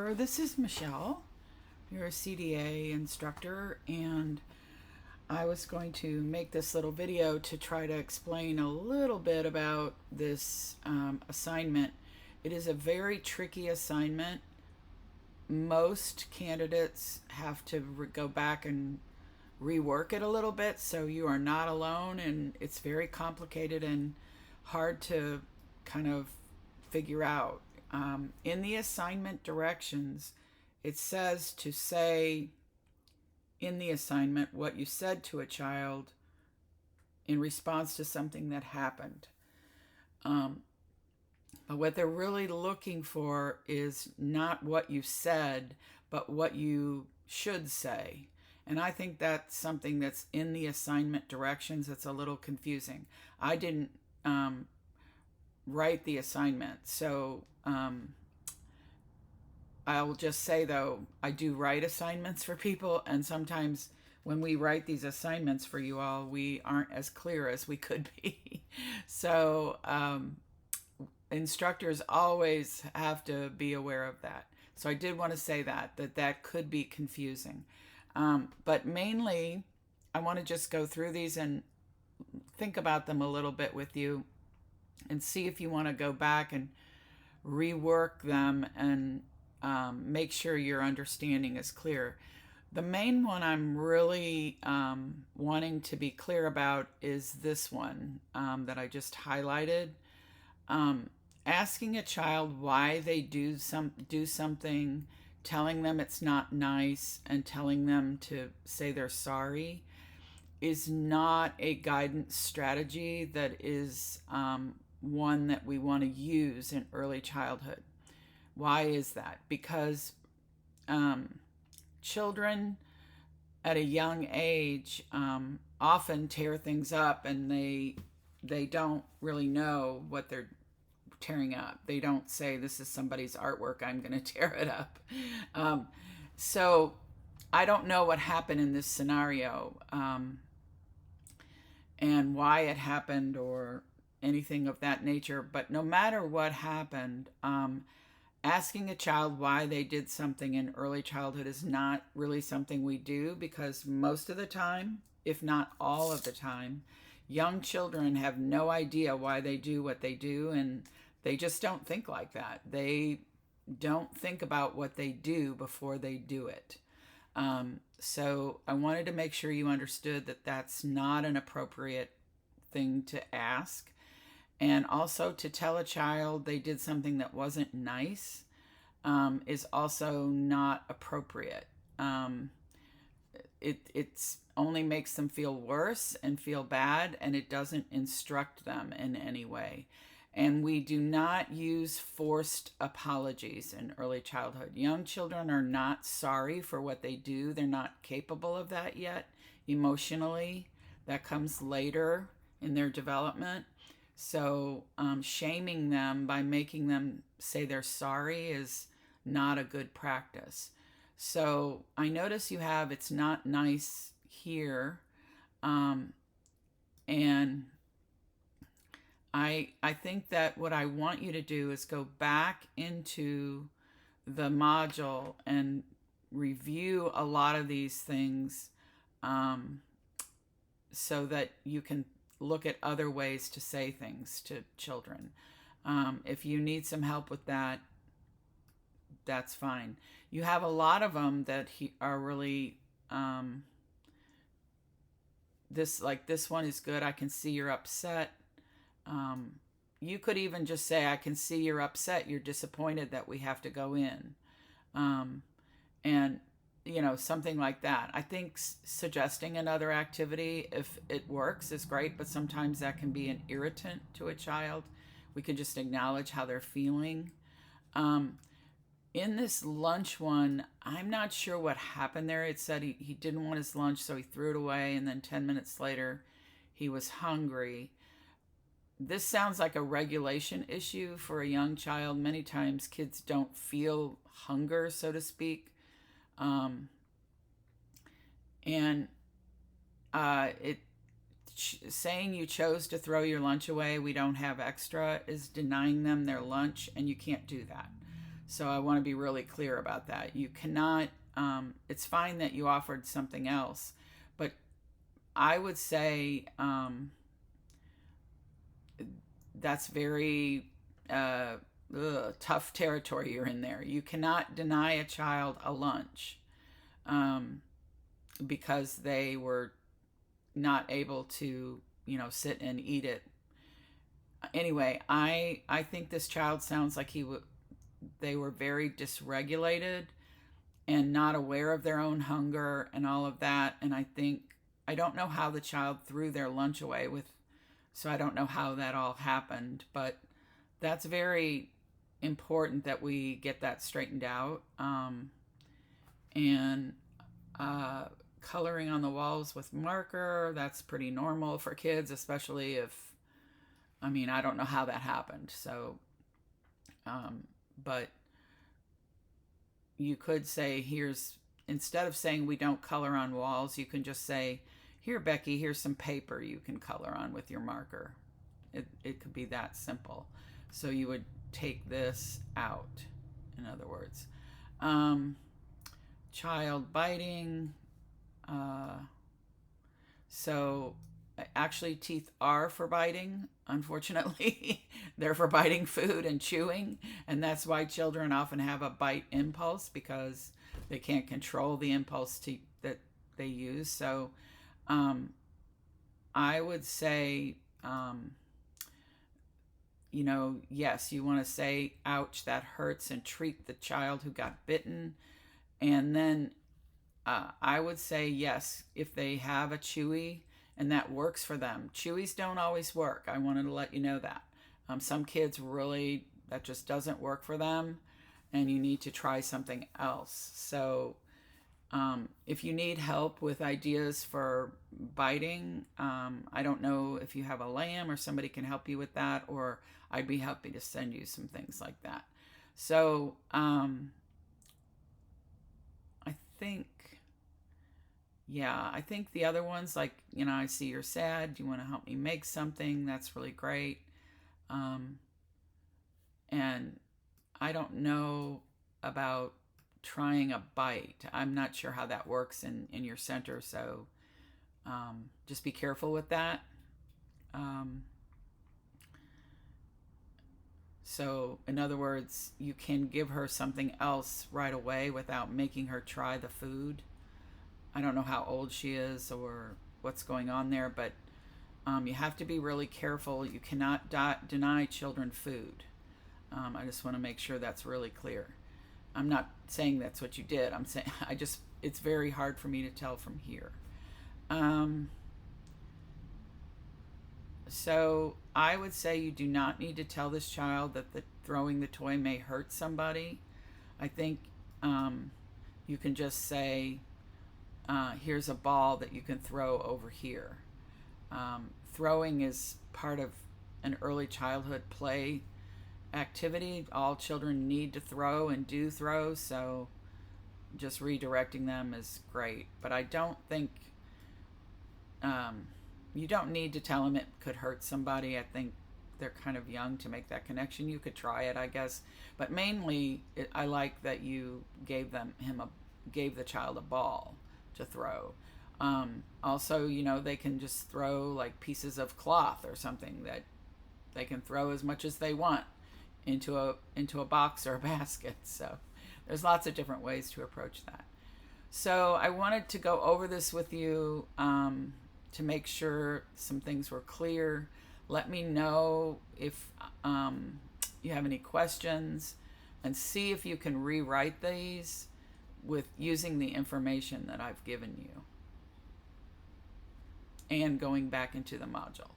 Hello, this is Michelle. You're a CDA instructor, and I was going to make this little video to try to explain a little bit about this assignment. It is a very tricky assignment. Most candidates have to go back and rework it a little bit, so you are not alone, and it's very complicated and hard to kind of figure out. In the assignment directions, it says to say in the assignment what you said to a child in response to something that happened. But what they're really looking for is not what you said, but what you should say. And I think that's something that's in the assignment directions that's a little confusing. I didn't write the assignment, so I'll just say, though, I do write assignments for people, and sometimes when we write these assignments for you all, we aren't as clear as we could be. So instructors always have to be aware of that. So I did want to say that could be confusing. But mainly, I want to just go through these and think about them a little bit with you and see if you want to go back and rework them and make sure your understanding is clear. The main one I'm really wanting to be clear about is this one that I just highlighted. Asking a child why they do something, telling them it's not nice, and telling them to say they're sorry is not a guidance strategy that is one that we want to use in early childhood. Why is that? Because children at a young age often tear things up, and they don't really know what they're tearing up. They don't say, this is somebody's artwork, I'm going to tear it up. So I don't know what happened in this scenario and why it happened or anything of that nature. But no matter what happened, asking a child why they did something in early childhood is not really something we do, because most of the time, if not all of the time, young children have no idea why they do what they do, and they just don't think like that. They don't think about what they do before they do it. So I wanted to make sure you understood that that's not an appropriate thing to ask. And also, to tell a child they did something that wasn't nice is also not appropriate. It only makes them feel worse and feel bad, and it doesn't instruct them in any way. And we do not use forced apologies in early childhood. Young children are not sorry for what they do. They're not capable of that yet emotionally. That comes later in their development. So shaming them by making them say they're sorry is not a good practice. So I notice you have it's not nice here. And I think that what I want you to do is go back into the module and review a lot of these things so that you can look at other ways to say things to children. If you need some help with that, that's fine. You have a lot of them that are really, this one is good. I can see you're upset. You could even just say, I can see you're upset. You're disappointed that we have to go in. And something like that. I think suggesting another activity, if it works, is great, but sometimes that can be an irritant to a child. We can just acknowledge how they're feeling. In this lunch one, I'm not sure what happened there. It said he didn't want his lunch, so he threw it away, and then 10 minutes later, he was hungry. This sounds like a regulation issue for a young child. Many times kids don't feel hunger, so to speak. Saying you chose to throw your lunch away, we don't have extra, is denying them their lunch, and you can't do that. So I want to be really clear about that. You cannot, it's fine that you offered something else, but I would say that's very tough territory you're in there. You cannot deny a child a lunch um, because they were not able to, sit and eat it. Anyway, I think this child sounds like they were very dysregulated and not aware of their own hunger and all of that. And I don't know how the child threw their lunch away so I don't know how that all happened, but that's very important that we get that straightened out. And coloring on the walls with marker, that's pretty normal for kids, especially I don't know how that happened. So, but you could say, instead of saying we don't color on walls, you can just say, here, Becky, here's some paper you can color on with your marker. It could be that simple. So you would take this out, in other words. Child biting. So actually, teeth are for biting, unfortunately. They're for biting food and chewing, and that's why children often have a bite impulse, because they can't control the impulse that they use. So I would say, yes, you want to say, ouch, that hurts, and treat the child who got bitten. And then I would say, yes, if they have a Chewy and that works for them. Chewies don't always work. I wanted to let you know that. Some kids really, that just doesn't work for them, and you need to try something else. So if you need help with ideas for biting, I don't know if you have a lamb or somebody can help you with that, or I'd be happy to send you some things like that. So I think the other ones, like, I see you're sad. Do you want to help me make something? That's really great. And I don't know about trying a bite. I'm not sure how that works in your center. So just be careful with that. So in other words, you can give her something else right away without making her try the food. I don't know how old she is or what's going on there, but you have to be really careful. You cannot deny children food. I just want to make sure that's really clear. I'm not saying that's what you did. I'm saying it's very hard for me to tell from here. So I would say you do not need to tell this child that throwing the toy may hurt somebody. I think you can just say, here's a ball that you can throw over here. Throwing is part of an early childhood play activity. All children need to throw and do throw, so just redirecting them is great. But I don't think you don't need to tell them it could hurt somebody. I think they're kind of young to make that connection. You could try it, I guess, but mainly I like that you gave the child a ball to throw. Also, they can just throw like pieces of cloth or something that they can throw as much as they want into a box or a basket. So there's lots of different ways to approach that. So I wanted to go over this with you to make sure some things were clear. Let me know if you have any questions, and see if you can rewrite these with using the information that I've given you and going back into the module.